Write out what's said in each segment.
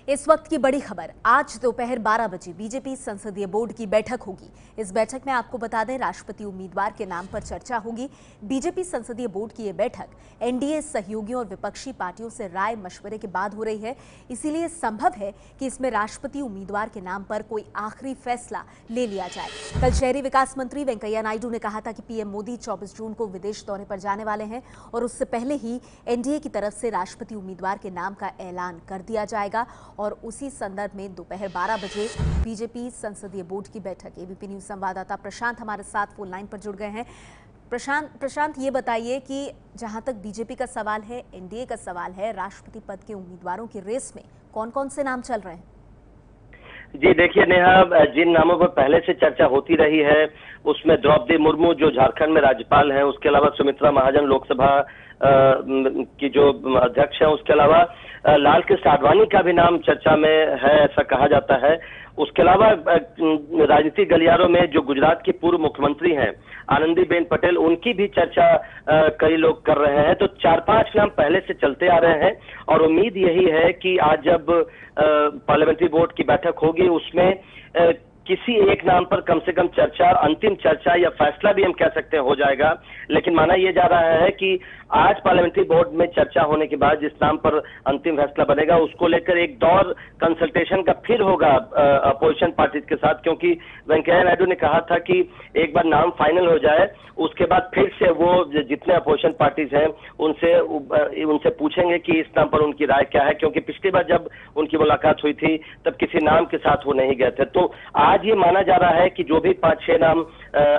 इस वक्त की बड़ी खबर, आज दोपहर 12 बजे बीजेपी संसदीय बोर्ड की बैठक होगी। इस बैठक में आपको बता दें, राष्ट्रपति उम्मीदवार के नाम पर चर्चा होगी। बीजेपी संसदीय बोर्ड की यह बैठक एनडीए सहयोगियों और विपक्षी पार्टियों से राय मशवरे के बाद हो रही है। इसीलिए संभव है कि इसमें राष्ट्रपति उम्मीदवार के नाम पर कोई आखिरी फैसला ले लिया जाए। कल शहरी विकास मंत्री वेंकैया नायडू ने कहा था कि पीएम मोदी 24 जून को विदेश दौरे पर जाने वाले हैं और उससे पहले ही एनडीए की तरफ से राष्ट्रपति उम्मीदवार के नाम का ऐलान कर दिया जाएगा। और उसी संदर्भ में दोपहर 12 बजे बीजेपी संसदीय बोर्ड की बैठक। एबीपी न्यूज संवाददाता प्रशांत हमारे साथ फोन लाइन पर जुड़ गए हैं। प्रशांत, ये बताइए कि जहां तक बीजेपी का सवाल है, एनडीए का सवाल है, राष्ट्रपति पद के उम्मीदवारों की रेस में कौन कौन से नाम चल रहे हैं? जी देखिए नेहा, जिन नामों पर पहले से चर्चा होती रही है उसमें द्रौपदी मुर्मू जो झारखंड में राज्यपाल हैं, उसके अलावा सुमित्रा महाजन लोकसभा की जो अध्यक्ष हैं, उसके अलावा लाल कृष्ण आडवाणी का भी नाम चर्चा में है, ऐसा कहा जाता है। उसके अलावा राजनीतिक गलियारों में जो गुजरात की पूर्व मुख्यमंत्री हैं आनंदीबेन पटेल, उनकी भी चर्चा कई लोग कर रहे हैं। तो 4-5 नाम पहले से चलते आ रहे हैं और उम्मीद यही है कि आज जब पार्लियामेंट्री बोर्ड की बैठक होगी उसमें किसी एक नाम पर कम से कम चर्चा, अंतिम चर्चा या फैसला भी हम कह सकते हैं हो जाएगा। लेकिन माना यह जा रहा है कि आज पार्लियामेंट्री बोर्ड में चर्चा होने के बाद जिस नाम पर अंतिम फैसला बनेगा उसको लेकर एक दौर कंसल्टेशन का फिर होगा अपोजिशन पार्टीज के साथ, क्योंकि वेंकैया नायडू ने कहा था कि एक बार नाम फाइनल हो जाए उसके बाद फिर से वो जितने अपोजिशन पार्टीज हैं उनसे पूछेंगे कि इस नाम पर उनकी राय क्या है, क्योंकि पिछली बार जब उनकी मुलाकात हुई थी तब किसी नाम के साथ वो नहीं गए थे। तो आज ये माना जा रहा है कि जो भी 5-6 नाम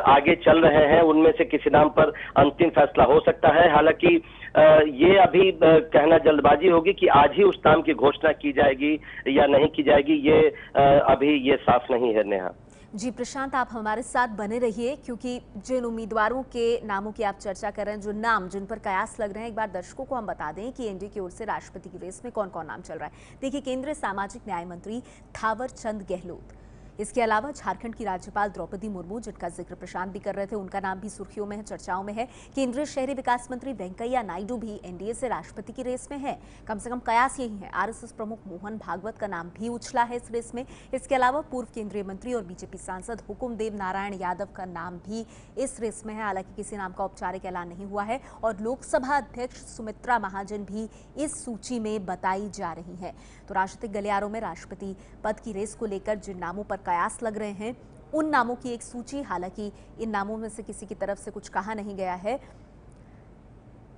आगे चल रहे हैं उनमें से किसी नाम पर अंतिम फैसला हो सकता है। हालांकि ये अभी कहना जल्दबाजी होगी कि आज ही उस नाम की घोषणा की जाएगी या नहीं की जाएगी, ये अभी ये साफ नहीं है। नेहा जी प्रशांत, आप हमारे साथ बने रहिए, क्योंकि जिन उम्मीदवारों के नामों की आप चर्चा कर रहे हैं, जो नाम जिन पर कयास लग रहे हैं, एक बार दर्शकों को हम बता दें कि एनडीए की ओर से राष्ट्रपति की रेस में कौन कौन नाम चल रहा है। देखिए, केंद्रीय सामाजिक न्याय मंत्री थावर चंद गहलोत, इसके अलावा झारखंड की राज्यपाल द्रौपदी मुर्मू, जिनका जिक्र प्रशांत भी कर रहे थे, उनका नाम भी सुर्खियों में है, चर्चाओं में है। केंद्रीय शहरी विकास मंत्री वेंकैया नायडू भी एनडीए से राष्ट्रपति की रेस में है, कम से कम कयास यही है। आरएसएस प्रमुख मोहन भागवत का नाम भी उछला है इस रेस में। इसके अलावा पूर्व केंद्रीय मंत्री और बीजेपी सांसद हुकुमदेव नारायण यादव का नाम भी इस रेस में है। हालांकि किसी नाम का औपचारिक ऐलान नहीं हुआ है और लोकसभा अध्यक्ष सुमित्रा महाजन भी इस सूची में बताई जा रही है। तो राजनीतिक गलियारों में राष्ट्रपति पद की रेस को लेकर जिन नामों पर कयास लग रहे हैं उन नामों की एक सूची, हालांकि इन नामों में से किसी की तरफ से कुछ कहा नहीं गया है।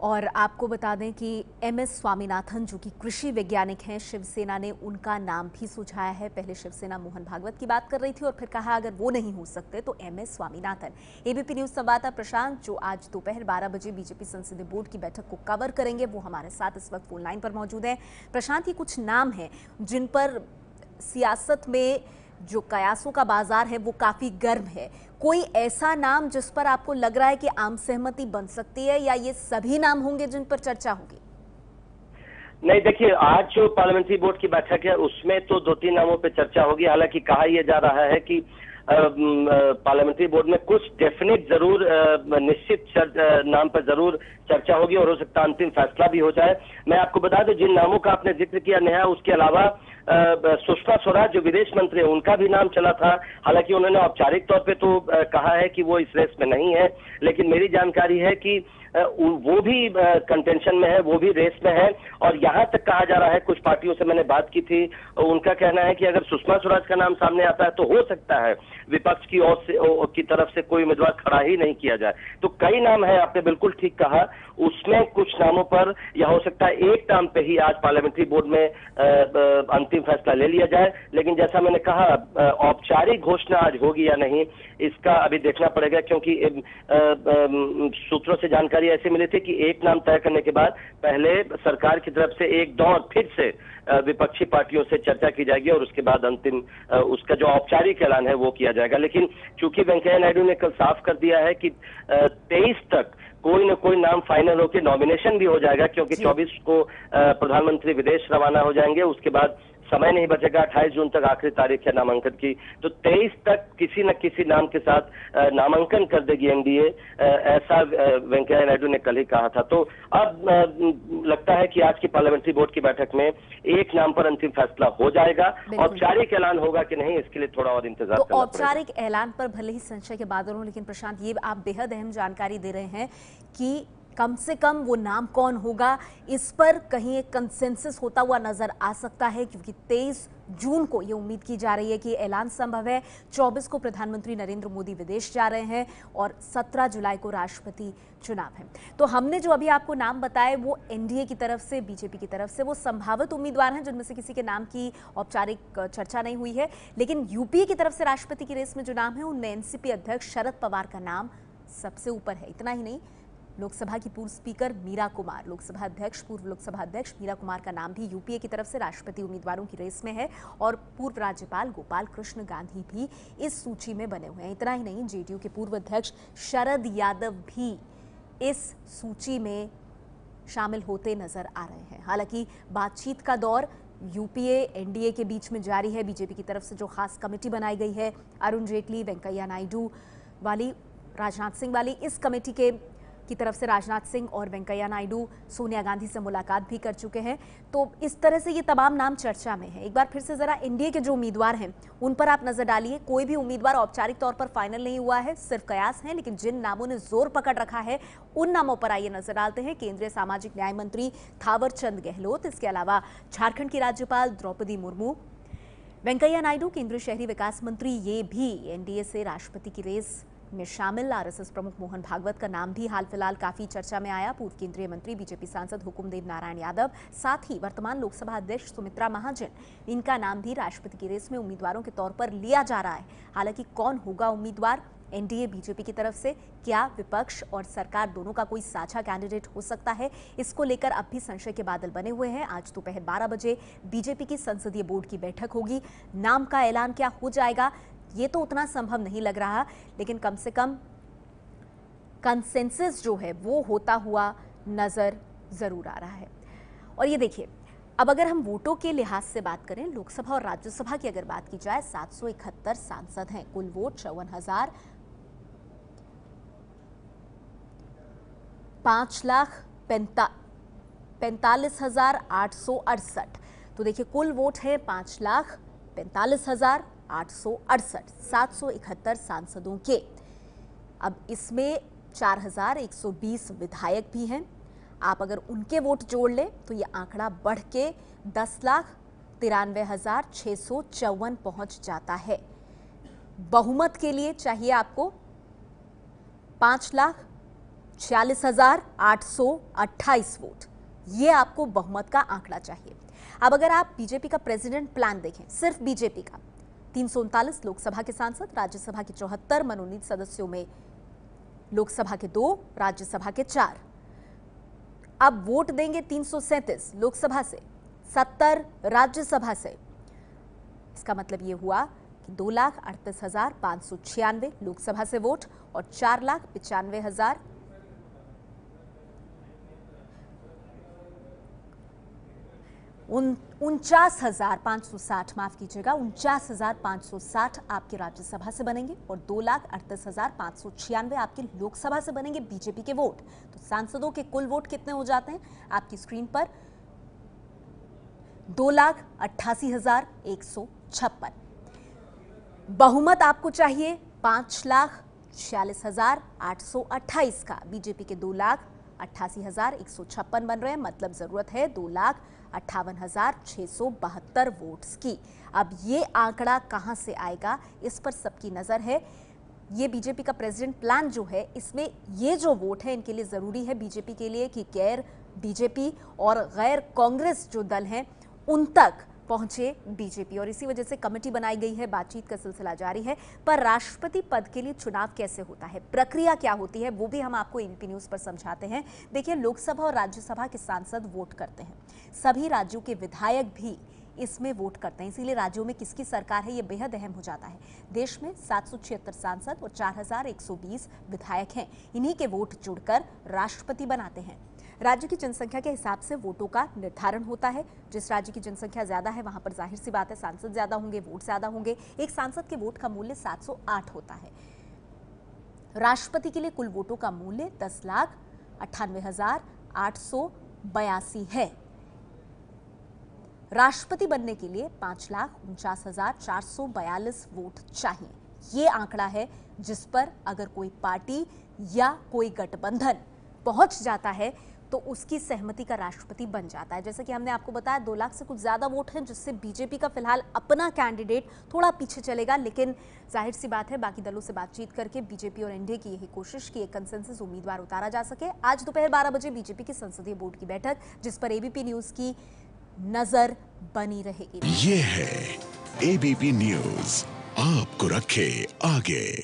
और आपको बता दें कि एमएस स्वामीनाथन, जो कि कृषि वैज्ञानिक हैं, शिवसेना ने उनका नाम भी सुझाया है। पहले शिवसेना मोहन भागवत की बात कर रही थी और फिर कहा अगर वो नहीं हो सकते तो एमएस स्वामीनाथन। एबीपी न्यूज संवाददाता प्रशांत, जो आज दोपहर 12 बजे बीजेपी संसदीय बोर्ड की बैठक को कवर करेंगे, वो हमारे साथ इस वक्त फोन लाइन पर मौजूद है। प्रशांत, ये कुछ नाम हैं जिन पर सियासत में जो कयासों का बाजार है वो काफी गर्म है। कोई ऐसा नाम जिस पर आपको लग रहा है कि आम सहमति बन सकती है, या ये सभी नाम होंगे जिन पर चर्चा होगी? नहीं, देखिए, आज जो पार्लियामेंट्री बोर्ड की बैठक है उसमें तो 2-3 नामों पे चर्चा होगी। हालांकि कहा यह जा रहा है कि पार्लियामेंट्री बोर्ड में कुछ डेफिनेट जरूर निश्चित नाम पर जरूर चर्चा होगी और हो सकता है अंतिम फैसला भी हो जाए। मैं आपको बता दूं, जिन नामों का आपने जिक्र किया नेहा, उसके अलावा सुषमा स्वराज जो विदेश मंत्री है उनका भी नाम चला था। हालांकि उन्होंने औपचारिक तौर पे तो कहा है कि वो इस रेस में नहीं है, लेकिन मेरी जानकारी है कि वो भी कंटेंशन में है, वो भी रेस में है। और यहां तक कहा जा रहा है, कुछ पार्टियों से मैंने बात की थी, उनका कहना है कि अगर सुषमा स्वराज का नाम सामने आता है तो हो सकता है विपक्ष की ओर से की तरफ से कोई उम्मीदवार खड़ा ही नहीं किया जाए। तो कई नाम है, आपने बिल्कुल ठीक कहा, उसमें कुछ नामों पर या हो सकता है एक नाम पे ही आज पार्लियामेंट्री बोर्ड में अंतिम फैसला ले लिया जाए। लेकिन जैसा मैंने कहा, औपचारिक घोषणा आज होगी या नहीं इसका अभी देखना पड़ेगा, क्योंकि सूत्रों से जानकारी ऐसे मिली थी कि एक नाम तय करने के बाद पहले सरकार की तरफ से एक दौर फिर से विपक्षी पार्टियों से चर्चा की जाएगी और उसके बाद अंतिम उसका जो औपचारिक ऐलान है वो किया जाएगा। लेकिन चूंकि वेंकैया नायडू ने कल साफ कर दिया है कि 23 तक कोई न कोई नाम फाइनल होकर नॉमिनेशन भी हो जाएगा, क्योंकि 24 को प्रधानमंत्री विदेश रवाना हो जाएंगे, उसके बाद समय नहीं बचेगा, 28 जून तक आखिरी तारीख है नामांकन की, तो 23 तक किसी न किसी नाम के साथ नामांकन कर देगी एनडीए, ऐसा वेंकैया नायडू ने कल ही कहा था। तो अब लगता है कि आज की पार्लियामेंट्री बोर्ड की बैठक में एक नाम पर अंतिम फैसला हो जाएगा। औपचारिक ऐलान होगा कि नहीं, इसके लिए थोड़ा और इंतजार करना पड़ेगा। औपचारिक ऐलान पर भले ही संशय के बादल हों, लेकिन प्रशांत, ये आप बेहद अहम जानकारी दे रहे हैं कि कम से कम वो नाम कौन होगा, इस पर कहीं एक कंसेंसस होता हुआ नजर आ सकता है, क्योंकि 23 जून को ये उम्मीद की जा रही है कि ऐलान संभव है। 24 को प्रधानमंत्री नरेंद्र मोदी विदेश जा रहे हैं और 17 जुलाई को राष्ट्रपति चुनाव है। तो हमने जो अभी आपको नाम बताए वो एनडीए की तरफ से, बीजेपी की तरफ से वो संभावित उम्मीदवार हैं, जिनमें से किसी के नाम की औपचारिक चर्चा नहीं हुई है। लेकिन यूपीए की तरफ से राष्ट्रपति की रेस में जो नाम है उनमें एनसीपी अध्यक्ष शरद पवार का नाम सबसे ऊपर है। इतना ही नहीं, लोकसभा की पूर्व स्पीकर मीरा कुमार, लोकसभा अध्यक्ष, पूर्व लोकसभा अध्यक्ष मीरा कुमार का नाम भी यूपीए की तरफ से राष्ट्रपति उम्मीदवारों की रेस में है और पूर्व राज्यपाल गोपाल कृष्ण गांधी भी इस सूची में बने हुए हैं। इतना ही नहीं, जेडीयू के पूर्व अध्यक्ष शरद यादव भी इस सूची में शामिल होते नजर आ रहे हैं। हालांकि बातचीत का दौर यूपीए एनडीए के बीच में जारी है। बीजेपी की तरफ से जो खास कमेटी बनाई गई है, अरुण जेटली, वेंकैया नायडू वाली, राजनाथ सिंह वाली, इस कमेटी की तरफ से राजनाथ सिंह और वेंकैया नायडू सोनिया गांधी से मुलाकात भी कर चुके हैं। तो इस तरह से ये तमाम नाम चर्चा में है। एक बार फिर से जरा एनडीए के जो उम्मीदवार हैं उन पर आप नजर डालिए। कोई भी उम्मीदवार औपचारिक तौर पर फाइनल नहीं हुआ है, सिर्फ कयास हैं, लेकिन जिन नामों ने जोर पकड़ रखा है उन नामों पर आइए नजर डालते हैं। केंद्रीय सामाजिक न्याय मंत्री थावर चंद गहलोत, इसके अलावा झारखंड की राज्यपाल द्रौपदी मुर्मू, वेंकैया नायडू केंद्रीय शहरी विकास मंत्री, ये भी एनडीए से राष्ट्रपति की रेस में शामिल। आरएसएस प्रमुख मोहन भागवत का नाम भी हाल फिलहाल काफी चर्चा में आया। पूर्व केंद्रीय मंत्री, बीजेपी सांसद हुकुमदेव नारायण यादव, साथ ही वर्तमान लोकसभा अध्यक्ष सुमित्रा महाजन, इनका नाम भी राष्ट्रपति की रेस में उम्मीदवारों के तौर पर लिया जा रहा है। हालांकि कौन होगा उम्मीदवार एनडीए बीजेपी की तरफ से, क्या विपक्ष और सरकार दोनों का कोई साझा कैंडिडेट हो सकता है, इसको लेकर अब भी संशय के बादल बने हुए हैं। आज दोपहर 12 बजे बीजेपी की संसदीय बोर्ड की बैठक होगी। नाम का ऐलान क्या हो जाएगा ये तो उतना संभव नहीं लग रहा, लेकिन कम से कम कंसेंसस जो है वो होता हुआ नजर जरूर आ रहा है। और ये देखिए, अब अगर हम वोटों के लिहाज से बात करें, लोकसभा और राज्यसभा की अगर बात की जाए, 771 सांसद हैं, कुल वोट 5,45,868। तो देखिए, कुल वोट है 5,45,868, 771 सांसदों के। अब इसमें 4,120 विधायक भी हैं। आप अगर उनके वोट जोड़ लें तो ये आंकड़ा बढ़ के 10,93,654 पहुंच जाता है। बहुमत के लिए चाहिए आपको 5,46,828 वोट। ये आपको बहुमत का आंकड़ा चाहिए। अब अगर आप बीजेपी का प्रेसिडेंट प्लान देखें, सिर्फ बीजेपी का, 339 लोकसभा के सांसद, राज्यसभा के 74 मनोनीत सदस्यों में लोकसभा के 2, राज्यसभा के 4। अब वोट देंगे 337 लोकसभा से, 70 राज्यसभा से। इसका मतलब यह हुआ कि 2,38,596 लोकसभा से वोट और 4,95,000 49,560, माफ कीजिएगा, 49,560 आपके राज्यसभा से बनेंगे और 2,38,596 आपके लोकसभा से बनेंगे बीजेपी के वोट। तो सांसदों के कुल वोट कितने हो जाते हैं आपकी स्क्रीन पर? 2,88,156। बहुमत आपको चाहिए 5,46,828 का। बीजेपी के 2,88,156 बन रहे हैं, मतलब जरूरत है 2,58,672 वोट्स की। अब ये आंकड़ा कहां से आएगा, इस पर सबकी नजर है। ये बीजेपी का प्रेसिडेंट प्लान जो है, इसमें ये जो वोट है इनके लिए जरूरी है बीजेपी के लिए कि गैर बीजेपी और गैर कांग्रेस जो दल हैं उन तक पहुंचे बीजेपी, और इसी वजह से कमेटी बनाई गई है। बातचीत का सिलसिला जारी है। पर राष्ट्रपति पद के लिए चुनाव कैसे होता है, प्रक्रिया क्या होती है, वो भी हम आपको एबीपी न्यूज पर समझाते हैं। देखिए, लोकसभा और राज्यसभा के सांसद वोट करते हैं, सभी राज्यों के विधायक भी इसमें वोट करते हैं। इसीलिए राज्यों में किसकी सरकार है ये बेहद अहम हो जाता है। देश में 776 सांसद और 4,120 विधायक हैं। इन्हीं के वोट जुड़कर राष्ट्रपति बनाते हैं। राज्य की जनसंख्या के हिसाब से वोटों का निर्धारण होता है। जिस राज्य की जनसंख्या ज्यादा है वहां पर जाहिर सी बात है सांसद ज्यादा होंगे, वोट ज्यादा होंगे। एक सांसद के वोट का मूल्य 708 होता है। राष्ट्रपति के लिए कुल वोटों का मूल्य 10,98,882 है। राष्ट्रपति बनने के लिए 5,49,442 वोट चाहिए। ये आंकड़ा है जिस पर अगर कोई पार्टी या कोई गठबंधन पहुंच जाता है तो उसकी सहमति का राष्ट्रपति बन जाता है। जैसे कि हमने आपको बताया 2 लाख से कुछ ज्यादा वोट हैं, जिससे बीजेपी का फिलहाल अपना कैंडिडेट थोड़ा पीछे चलेगा, लेकिन जाहिर सी बात है बाकी दलों से बातचीत करके बीजेपी और एनडीए की यही कोशिश कि एक कंसेंसस उम्मीदवार उतारा जा सके। आज दोपहर 12 बजे बीजेपी की संसदीय बोर्ड की बैठक, जिस पर एबीपी न्यूज की नजर बनी रहेगी। ये है एबीपी न्यूज, आपको रखे आगे।